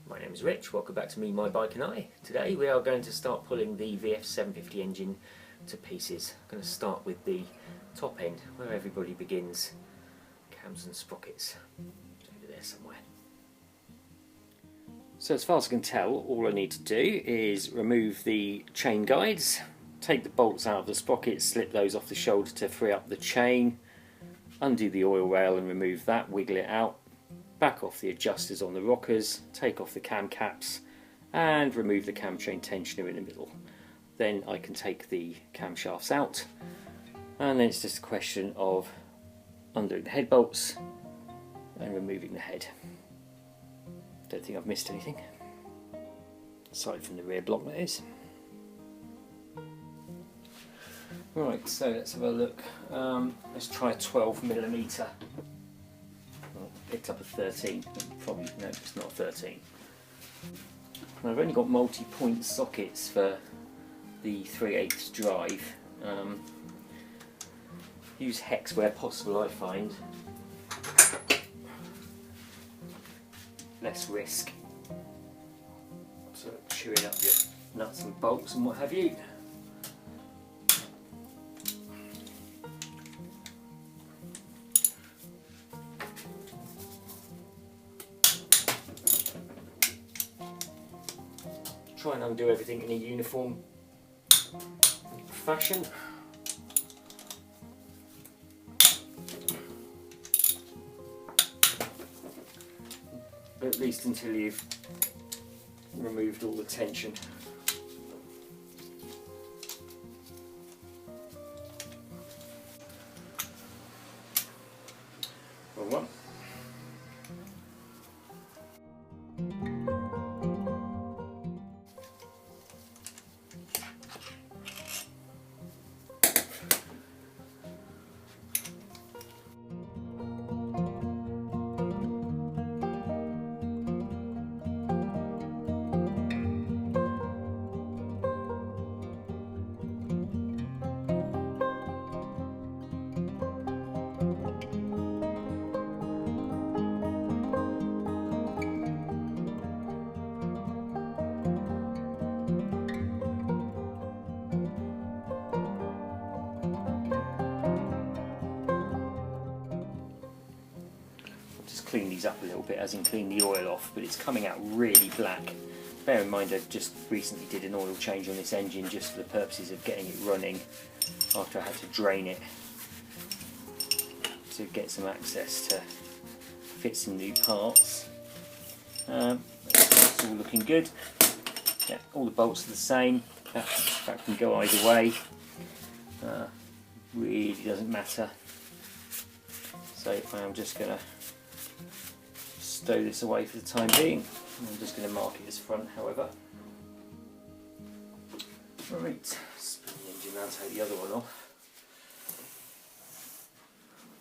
My name is Rich, welcome back to Me, My Bike and I. Today we are going to start pulling the VF750 engine to pieces. I'm going to start with the top end, where everybody begins, Cams and Sprockets. It's over there somewhere. So as far as I can tell, all I need to do is remove the chain guides, take the bolts out of the sprockets, slip those off the shoulder to free up the chain, undo the oil rail and remove that, wiggle it out, back off the adjusters on the rockers, take off the cam caps and remove the cam chain tensioner in the middle. Then I can take the camshafts out and then it's just a question of undoing the head bolts and removing the head. Don't think I've missed anything, aside from the rear block that is. Right, so let's have a look. Let's try a 12mm. Picked up a 13, probably, no, it's not a 13. And I've only got multi-point sockets for the 3/8 drive. Use hex where possible, I find. Less risk. So chewing up your nuts and bolts and what have you. Try and undo everything in a uniform fashion. At least until you've removed all the tension. Wrong one. Clean these up a little bit, as in clean the oil off, but it's coming out really black. Bear in mind I just recently did an oil change on this engine just for the purposes of getting it running after I had to drain it to get some access to fit some new parts. It's all looking good. Yeah, all the bolts are the same. That can go either way. Really doesn't matter. So I'm just going to stow this away for the time being. I'm just going to mark it as front, however. Right, spin the engine now, take the other one off.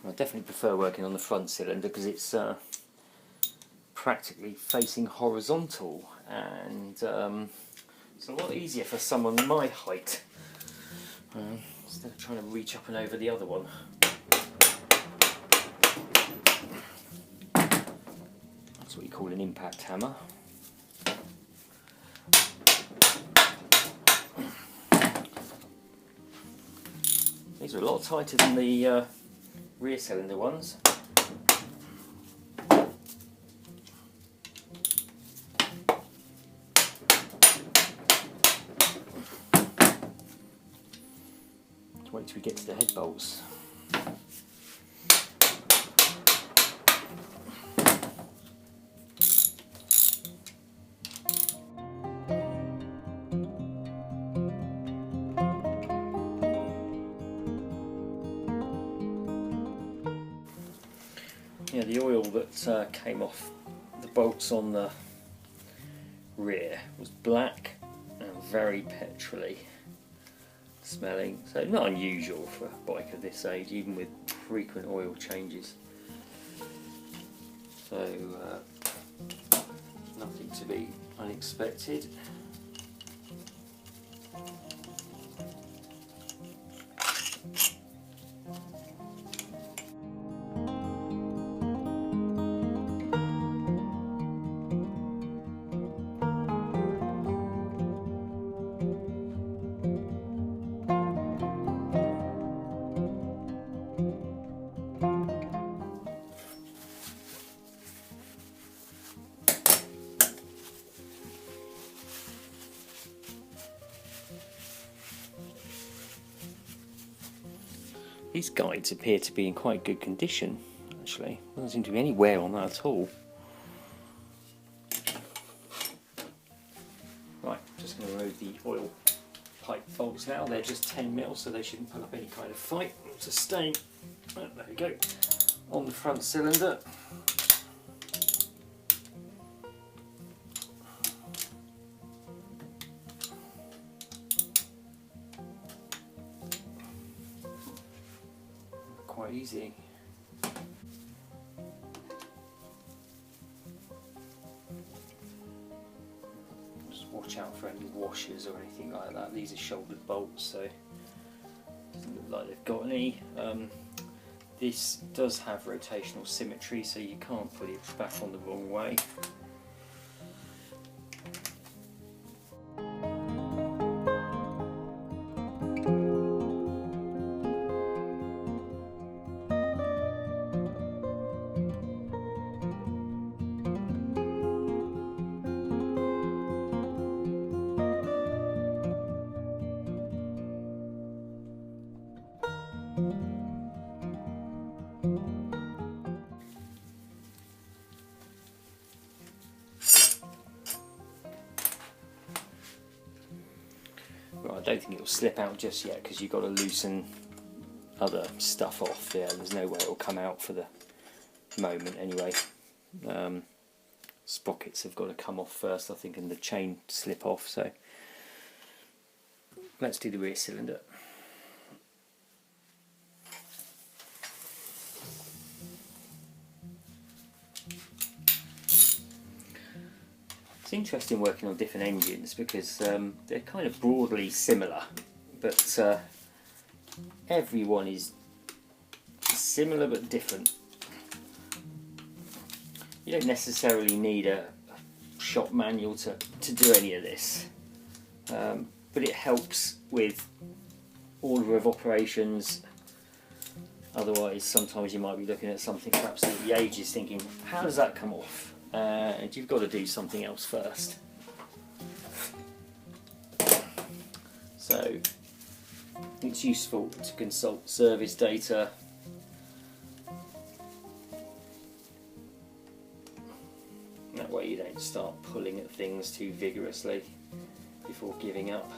I definitely prefer working on the front cylinder because it's practically facing horizontal, and it's a lot easier for someone my height instead of trying to reach up and over the other one. That's what you call an impact hammer. These are a lot tighter than the rear cylinder ones. Let's wait till we get to the head bolts. Yeah, the oil that came off the bolts on the rear was black and very petrol-y smelling, so not unusual for a bike of this age, even with frequent oil changes. So nothing to be unexpected. These guides appear to be in quite good condition, actually. Doesn't seem to be any wear on that at all. Right, just going to remove the oil pipe bolts now. They're just 10mm, so they shouldn't put up any kind of fight to stain. Oh, there we go. On the front cylinder. Quite easy. Just watch out for any washers or anything like that. These are shouldered bolts, so it doesn't look like they've got any. This does have rotational symmetry, so you can't put it back on the wrong way. Well, I don't think it'll slip out just yet because you've got to loosen other stuff off there. There's no way it'll come out for the moment anyway. Sprockets have got to come off first, I think, and the chain slip off. So let's do the rear cylinder. It's interesting working on different engines because they're kind of broadly similar, but everyone is similar but different. You don't necessarily need a shop manual to do any of this, but it helps with order of operations. Otherwise, sometimes you might be looking at something for absolutely ages thinking, how does that come off? And you've got to do something else first. So it's useful to consult service data. That way you don't start pulling at things too vigorously before giving up.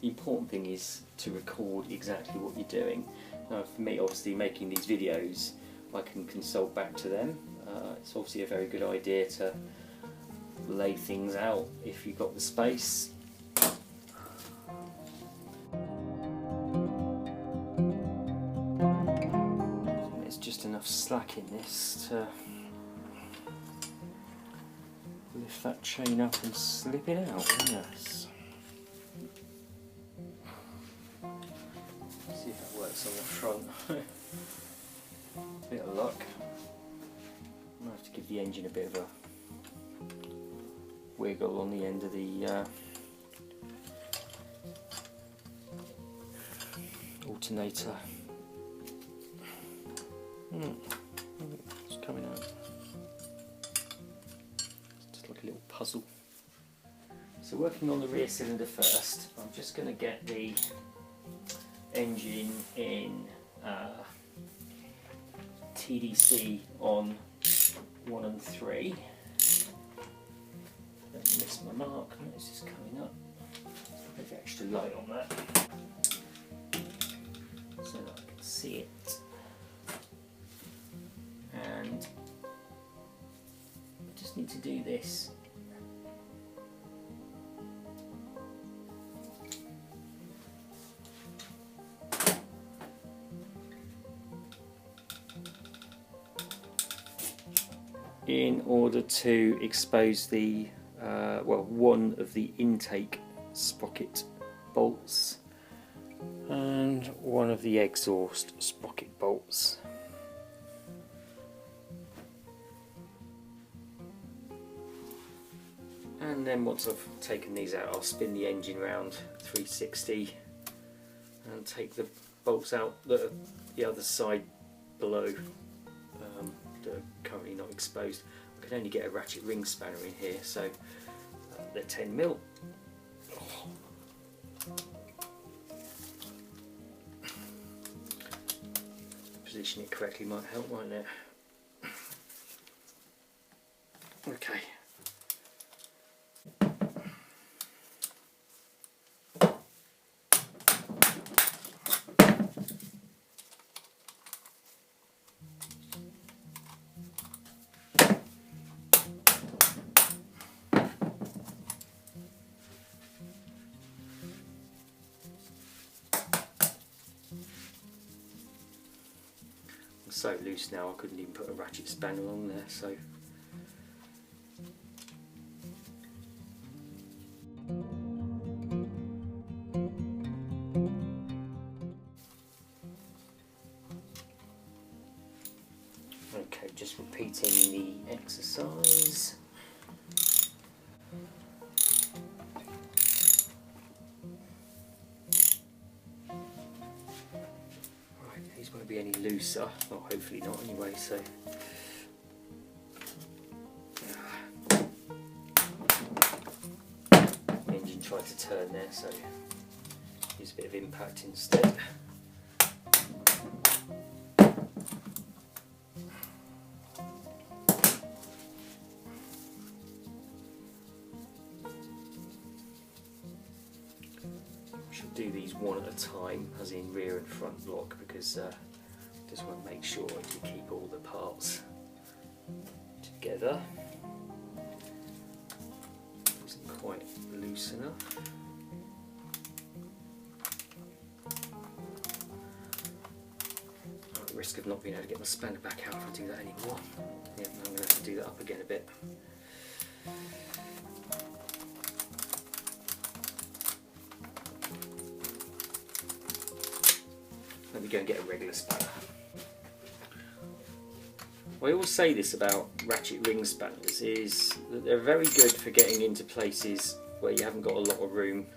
The important thing is to record exactly what you're doing. Now, for me, obviously, making these videos, I can consult back to them. It's obviously a very good idea to lay things out if you've got the space. There's just enough slack in this to lift that chain up and slip it out. Yes. See if that works on the front. Bit of luck. I might have to give the engine a bit of a wiggle on the end of the alternator. It's coming out. It's just like a little puzzle. So working on the rear cylinder first, I'm just going to get the engine in TDC on 1 and 3. Don't miss my mark. This is coming up. A bit of extra light on that so that I can see it. And I just need to do this. In order to expose the one of the intake sprocket bolts and one of the exhaust sprocket bolts. And then once I've taken these out, I'll spin the engine round 360 and take the bolts out that are the other side below, that are currently not exposed. I can only get a ratchet ring spanner in here, so they're 10mm. Position it correctly might help, mightn't it? Okay. It's so loose now I couldn't even put a ratchet spanner on there, so okay, just repeating the exercise. These won't be any looser, well hopefully not anyway, so the engine tried to turn there, so use a bit of impact instead. Do these one at a time, as in rear and front block, because just want to make sure I do keep all the parts together. Isn't quite loose enough. At the risk of not being able to get my spanner back out if I do that anymore. Yeah, I'm going to have to do that up again a bit. Let me go and get a regular spanner. I always say this about ratchet ring spanners, is that they're very good for getting into places where you haven't got a lot of room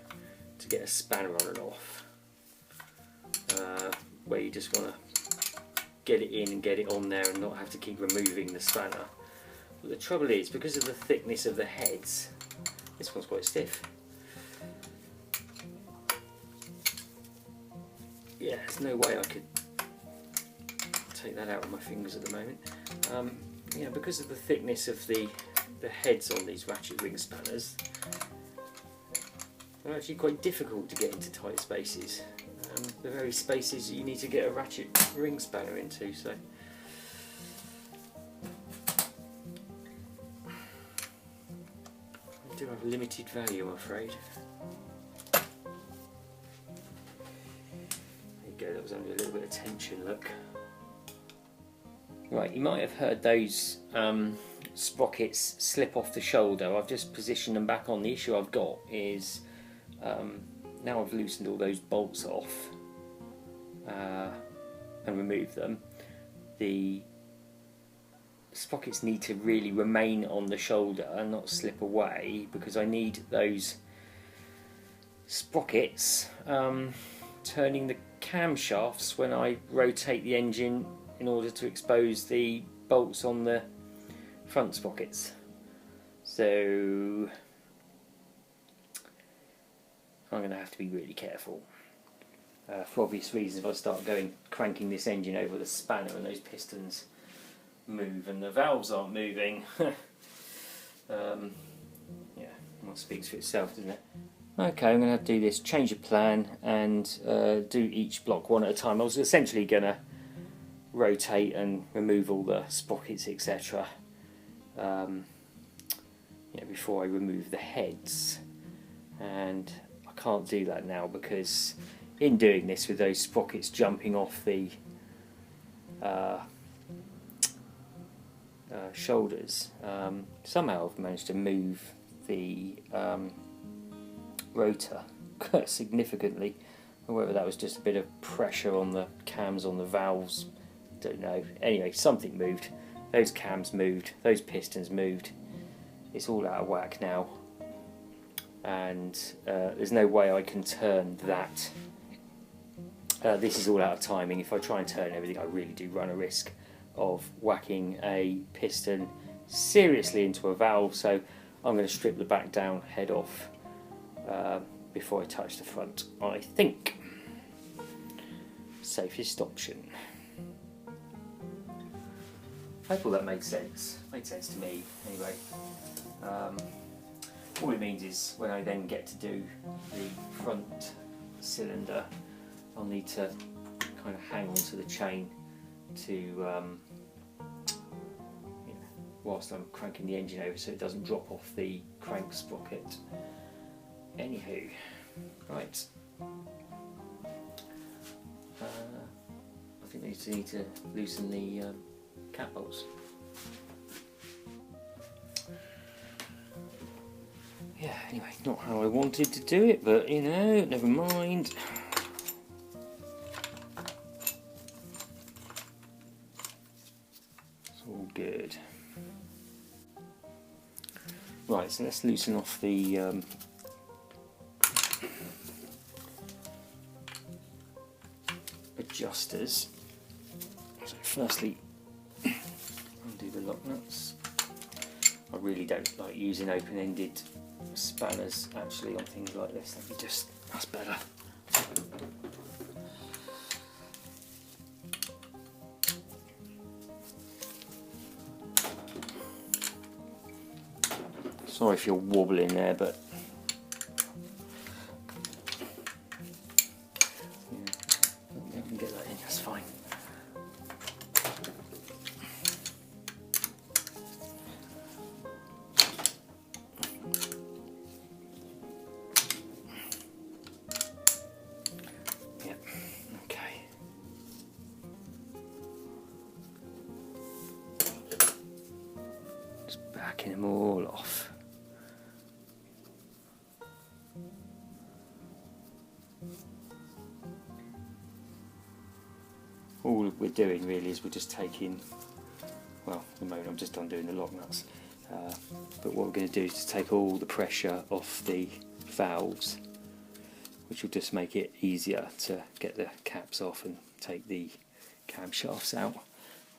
to get a spanner on and off. Where you just want to get it in and get it on there and not have to keep removing the spanner. But the trouble is, because of the thickness of the heads, this one's quite stiff. Yeah, there's no way I could take that out with my fingers at the moment. You know, because of the thickness of the heads on these ratchet ring spanners, they're actually quite difficult to get into tight spaces. The very spaces you need to get a ratchet ring spanner into. So they do have limited value, I'm afraid. That was only a little bit of tension, look. Right, you might have heard those sprockets slip off the shoulder. I've just positioned them back on. The issue I've got is now I've loosened all those bolts off and removed them, the sprockets need to really remain on the shoulder and not slip away, because I need those sprockets turning the camshafts when I rotate the engine in order to expose the bolts on the front sprockets. So I'm going to have to be really careful. For obvious reasons, if I start cranking this engine over the spanner and those pistons move and the valves aren't moving, yeah, well, speaks for itself, doesn't it? Okay, I'm going to have to do this, change of plan, and do each block one at a time. I was essentially going to rotate and remove all the sprockets, etc. Before I remove the heads, and I can't do that now because in doing this, with those sprockets jumping off the shoulders, somehow I've managed to move the rotor significantly, or whether that was just a bit of pressure on the cams on the valves, don't know. Anyway, something moved, those cams moved, those pistons moved, it's all out of whack now, and there's no way I can turn that. This is all out of timing. If I try and turn everything, I really do run a risk of whacking a piston seriously into a valve, so I'm going to strip the back down, head off, before I touch the front, I think. Safest option. I thought that made sense. Made sense to me anyway. All it means is when I then get to do the front cylinder, I'll need to kind of hang on to the chain to whilst I'm cranking the engine over so it doesn't drop off the crank sprocket. Anywho, right. I think we need to loosen the cap bolts. Yeah, anyway, not how I wanted to do it, but you know, never mind. It's all good. Right, so let's loosen off the adjusters. So firstly, undo the lock nuts. I really don't like using open-ended spanners actually on things like this. Let me just, that's better. Sorry if you're wobbling there, but yeah, I can get that in, that's fine. Yep, okay. Just backing them all off. All we're doing really is we're just taking, well, at the moment I'm just undoing the lock nuts, but what we're going to do is to take all the pressure off the valves, which will just make it easier to get the caps off and take the camshafts out. I'm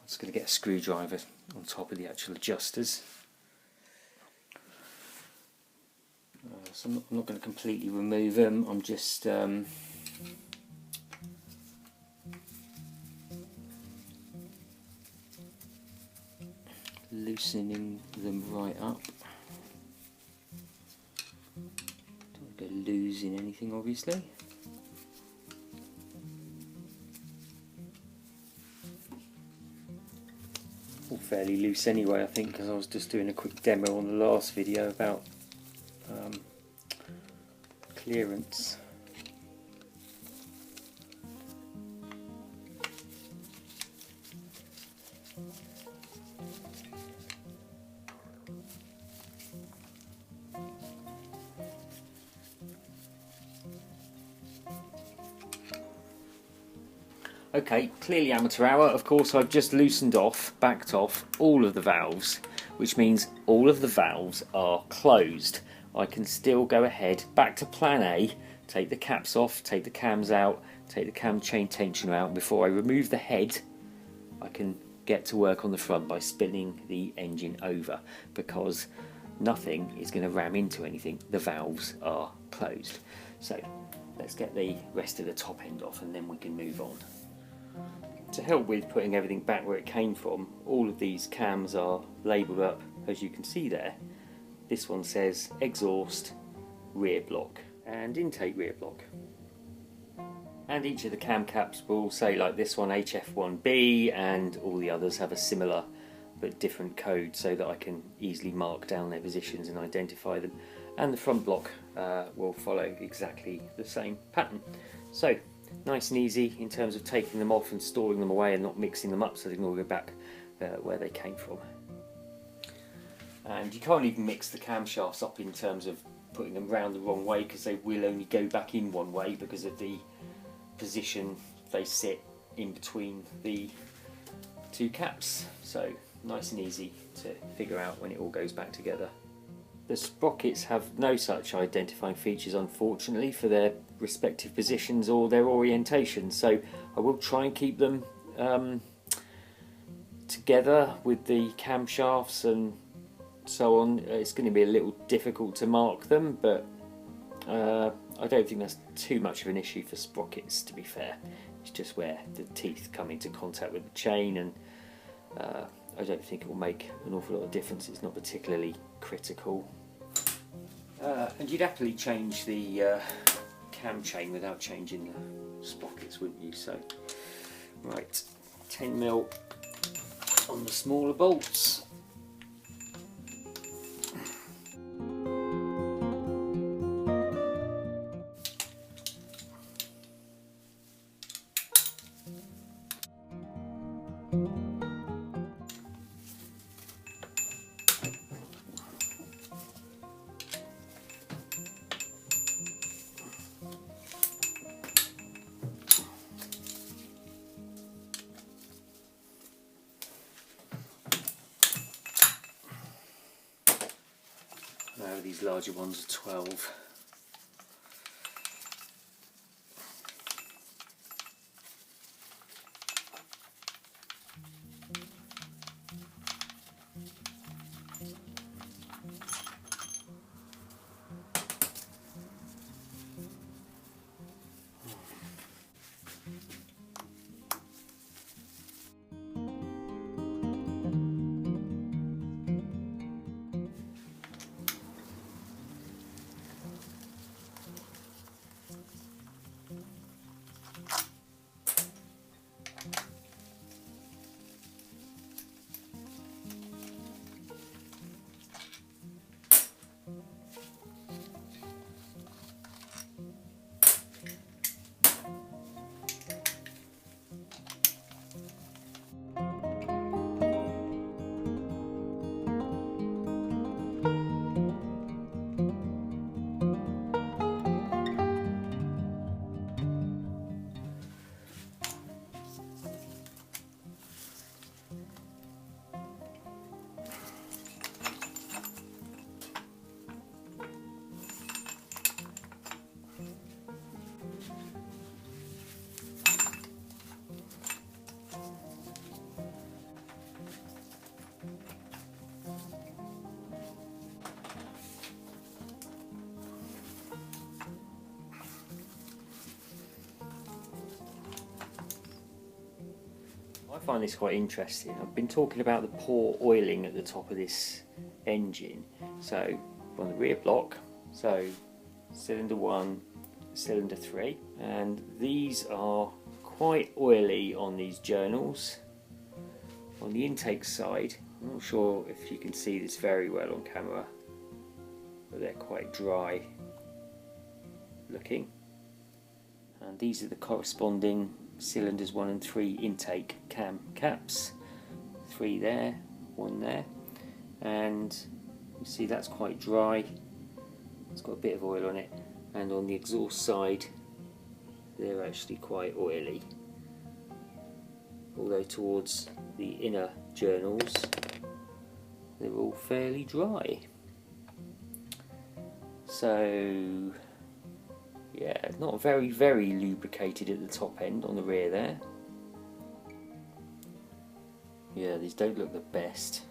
just going to get a screwdriver on top of the actual adjusters. So I'm not going to completely remove them, I'm just loosening them right up. Don't go losing anything obviously. All fairly loose anyway I think, because I was just doing a quick demo on the last video about clearance. Okay, clearly amateur hour. Of course I've just loosened off, backed off all of the valves, which means all of the valves are closed. I can still go ahead, back to plan A, take the caps off, take the cams out, take the cam chain tensioner out. Before I remove the head, I can get to work on the front by spinning the engine over, because nothing is going to ram into anything. The valves are closed. So let's get the rest of the top end off and then we can move on. To help with putting everything back where it came from, all of these cams are labelled up, as you can see there. This one says exhaust rear block and intake rear block. And each of the cam caps will say, like this one, HF1B, and all the others have a similar but different code so that I can easily mark down their positions and identify them. And the front block will follow exactly the same pattern. So nice and easy in terms of taking them off and storing them away and not mixing them up so they can all go back where they came from. And you can't even mix the camshafts up in terms of putting them round the wrong way, because they will only go back in one way because of the position they sit in between the two caps. So nice and easy to figure out when it all goes back together. The sprockets have no such identifying features, unfortunately, for their respective positions or their orientation, so I will try and keep them together with the camshafts and so on. It's going to be a little difficult to mark them, but I don't think that's too much of an issue for sprockets, to be fair. It's just where the teeth come into contact with the chain, and I don't think it will make an awful lot of difference. It's not particularly critical. And you'd happily change the cam chain without changing the sprockets, wouldn't you? So, right, 10mm on the smaller bolts. Now these larger ones are 12. I find this quite interesting. I've been talking about the poor oiling at the top of this engine. So on the rear block, so cylinder 1, cylinder 3, and these are quite oily on these journals. On the intake side, I'm not sure if you can see this very well on camera, but they're quite dry looking. And these are the corresponding cylinders 1 and 3 intake cam caps. 3 there, 1 there, and you see that's quite dry. It's got a bit of oil on it, and on the exhaust side they're actually quite oily, although towards the inner journals they're all fairly dry. So yeah, not very lubricated at the top end on the rear there. Yeah, these don't look the best.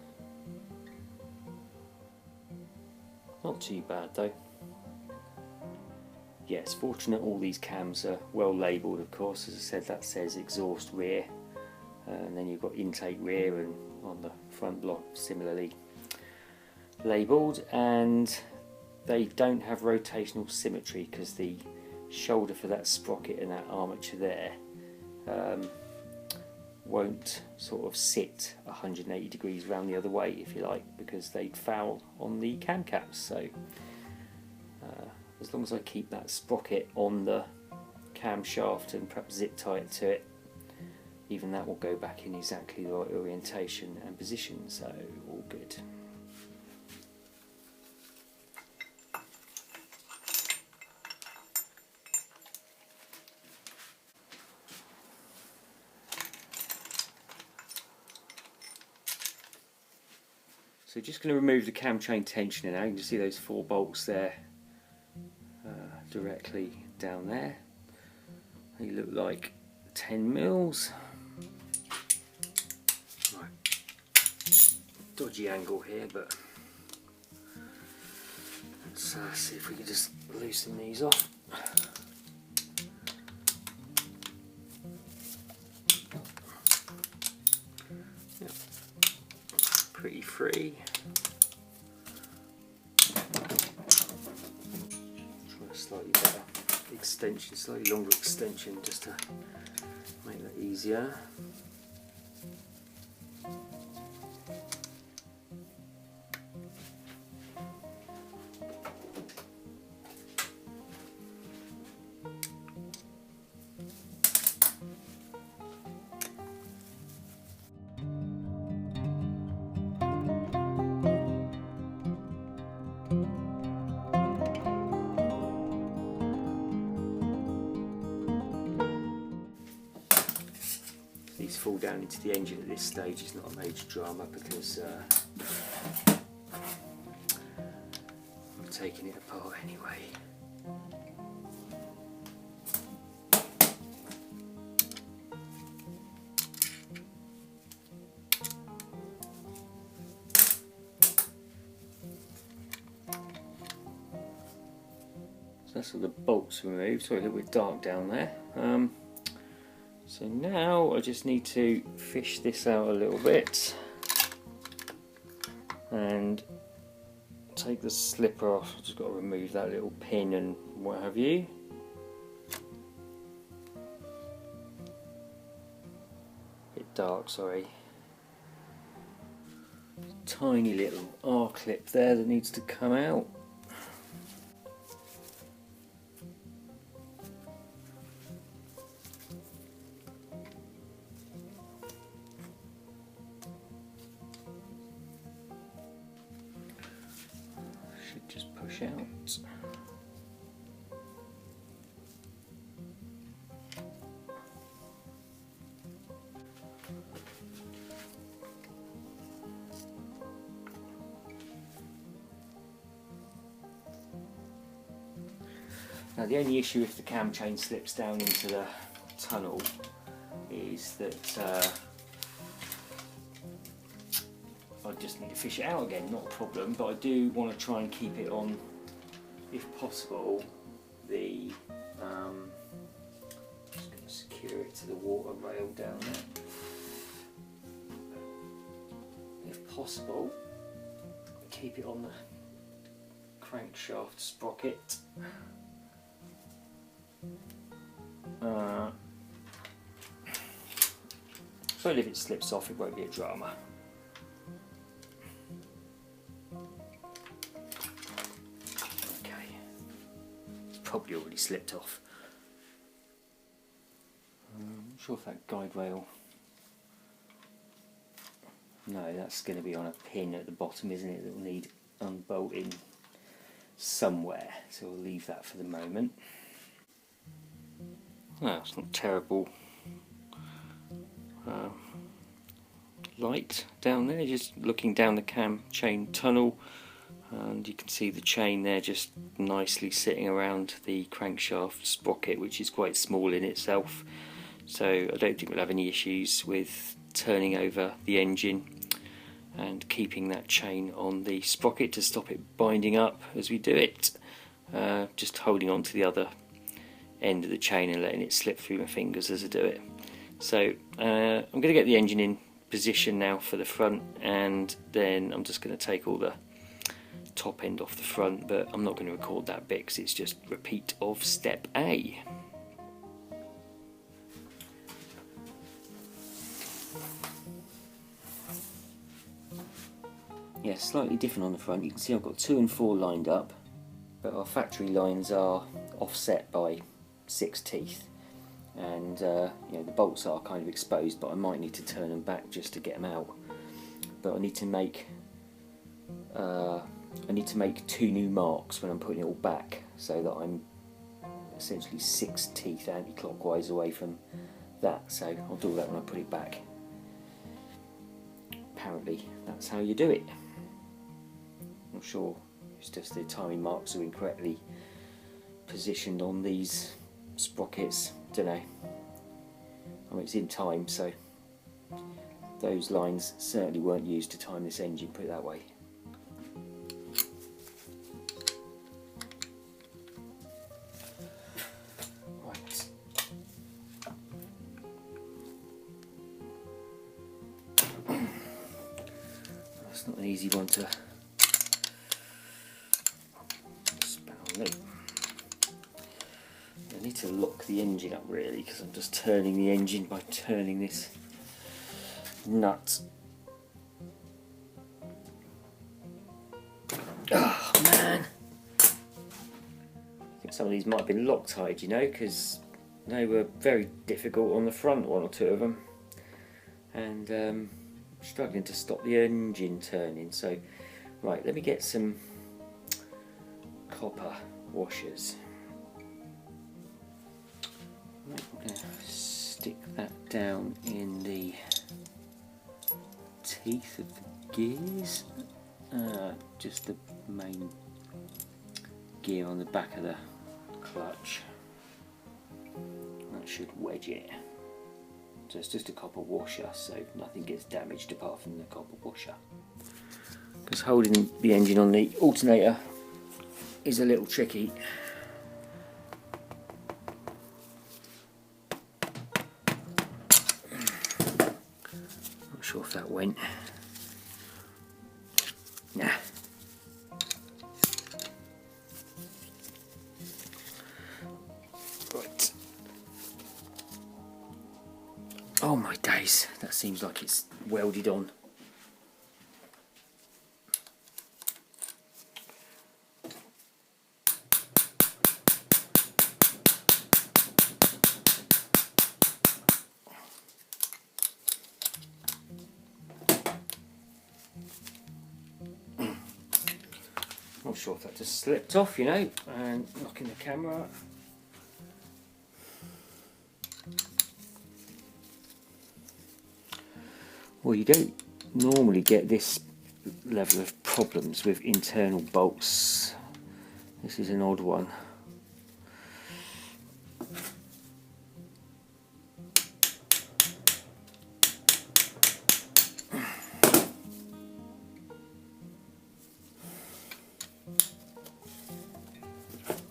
Not too bad though. Yes, fortunate all these cams are well labelled, of course. As I said, that says exhaust rear, and then you've got intake rear, and on the front block similarly labelled, and they don't have rotational symmetry because the shoulder for that sprocket and that armature there won't sort of sit 180 degrees round the other way, if you like, because they'd foul on the cam caps. So as long as I keep that sprocket on the camshaft and perhaps zip tie it to it, even that will go back in exactly the right orientation and position, so all good. So just going to remove the cam chain tensioner now. You can see those 4 bolts there directly down there. They look like 10 mils. Right. Dodgy angle here, but let's see if we can just loosen these off. Yep. Pretty free. Try a slightly better extension, slightly longer extension, just to make that easier. These fall down into the engine at this stage. It's not a major drama because I'm taking it apart anyway. So that's all the bolts removed. Sorry, a little bit dark down there. So now I just need to fish this out a little bit and take the slipper off. I've just got to remove that little pin and what have you. Bit dark, sorry. Tiny little R-clip there that needs to come out. Just push out. Now the only issue if the cam chain slips down into the tunnel is that I just need to fish it out again, not a problem, but I do want to try and keep it on, if possible, the, just going to secure it to the water rail down there. If possible, keep it on the crankshaft sprocket. But if it slips off, it won't be a drama. Probably already slipped off. I'm not sure if that guide rail. No, that's going to be on a pin at the bottom, isn't it? That will need unbolting somewhere. So we'll leave that for the moment. No, it's not terrible. Light down there, just looking down the cam chain tunnel. And you can see the chain there just nicely sitting around the crankshaft sprocket, which is quite small in itself, so I don't think we'll have any issues with turning over the engine and keeping that chain on the sprocket to stop it binding up as we do it. Just holding on to the other end of the chain and letting it slip through my fingers as I do it. So I'm going to get the engine in position now for the front, and then I'm just going to take all the top end off the front, but I'm not going to record that bit because it's just repeat of step A. Yeah, slightly different on the front. You can see I've got 2 and 4 lined up, but our factory lines are offset by 6 teeth, and you know, the bolts are kind of exposed, but I might need to turn them back just to get them out. But I need to make 2 new marks when I'm putting it all back, so that I'm essentially 6 teeth anti-clockwise away from that. So I'll do that when I put it back. Apparently that's how you do it. I'm sure it's just the timing marks are incorrectly positioned on these sprockets. Don't know. I mean, it's in time, so those lines certainly weren't used to time this engine, put it that way. It's not an easy one to span on loop. I need to lock the engine up really, because I'm just turning the engine by turning this nut. Oh man! I think some of these might have been Loctite, you know, because they were very difficult on the front, one or two of them, and struggling to stop the engine turning. So, right, let me get some copper washers. I'm going to stick that down in the teeth of the gears, just the main gear on the back of the clutch. That should wedge it. So it's just a copper washer, so nothing gets damaged apart from the copper washer. Because holding the engine on the alternator is a little tricky. Not sure if that went. Nah. Right. Oh my days, that seems like it's welded on. Not sure if that just slipped off, you know, and knocking the camera out. Well, you don't normally get this level of problems with internal bolts. This is an odd one.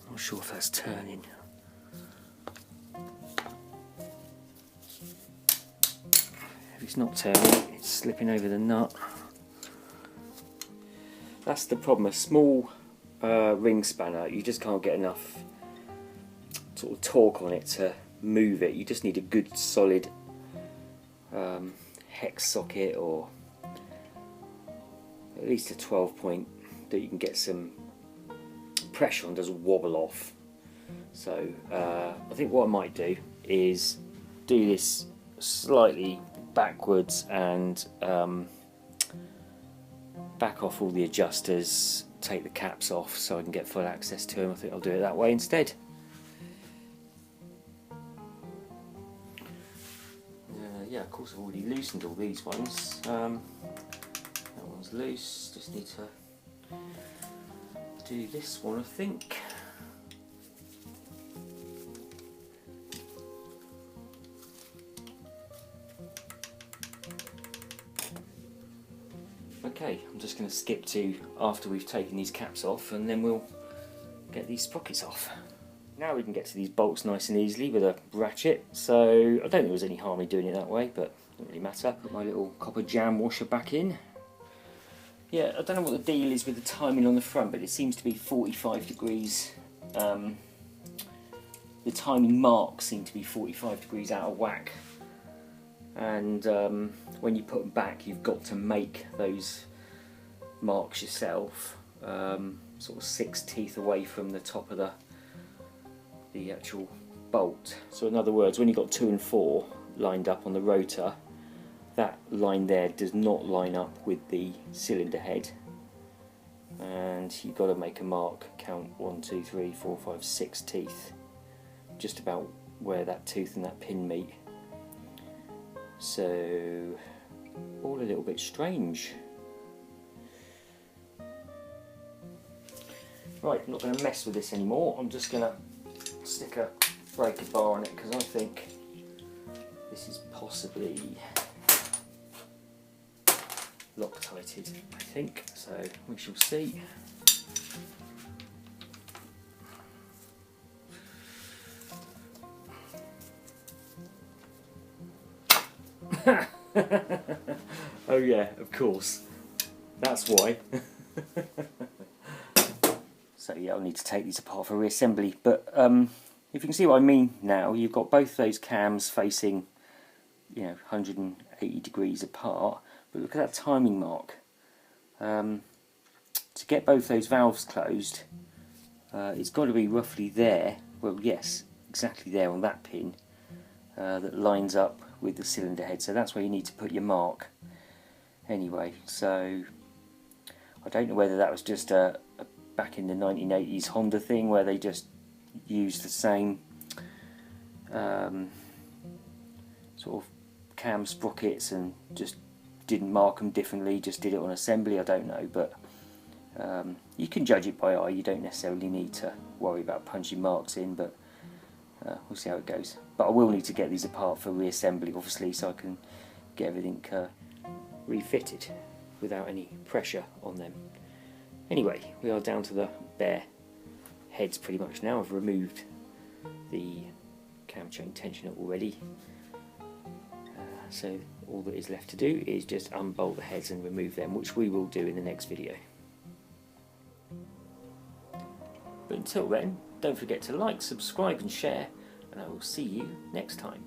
Not sure if that's turning. If it's not turning, it's slipping over the nut. That's the problem. A small ring spanner, you just can't get enough sort of torque on it to move it. You just need a good solid hex socket, or at least a 12 point that you can get some pressure on, doesn't wobble off. So I think what I might do is do this slightly backwards and back off all the adjusters, take the caps off so I can get full access to them. I think I'll do it that way instead. Yeah, of course I've already loosened all these ones. That one's loose, just need to do this one, I think. Okay, I'm just going to skip to after we've taken these caps off, and then we'll get these sprockets off. Now we can get to these bolts nice and easily with a ratchet, so I don't think there was any harm in doing it that way, but it doesn't really matter. Put my little copper jam washer back in. Yeah, I don't know what the deal is with the timing on the front, but it seems to be 45 degrees. The timing marks seem to be 45 degrees out of whack. And when you put them back, you've got to make those marks yourself, sort of 6 teeth away from the top of the actual bolt. So in other words, when you've got 2 and 4 lined up on the rotor, that line there does not line up with the cylinder head, and you've got to make a mark, count 1, 2, 3, 4, 5, 6 teeth, just about where that tooth and that pin meet. So, all a little bit strange. Right, I'm not going to mess with this anymore. I'm just going to stick a breaker bar on it, because I think this is possibly Loctited, I think, so we shall see. Oh yeah, of course. that's why. So yeah, I'll need to take these apart for reassembly, but if you can see what I mean now, you've got both those cams facing, you know, 180 degrees apart, but look at that timing mark. To get both those valves closed, it's got to be roughly there, well yes, exactly there on that pin, that lines up with the cylinder head, so that's where you need to put your mark. Anyway, so I don't know whether that was just a back in the 1980s Honda thing where they just used the same sort of cam sprockets and just didn't mark them differently, just did it on assembly, I don't know, but you can judge it by eye, you don't necessarily need to worry about punching marks in, but we'll see how it goes. But I will need to get these apart for reassembly obviously, so I can get everything refitted without any pressure on them. Anyway, we are down to the bare heads pretty much now. I've removed the cam chain tensioner already, so all that is left to do is just unbolt the heads and remove them, which we will do in the next video. But until then, don't forget to like, subscribe and share, and I will see you next time.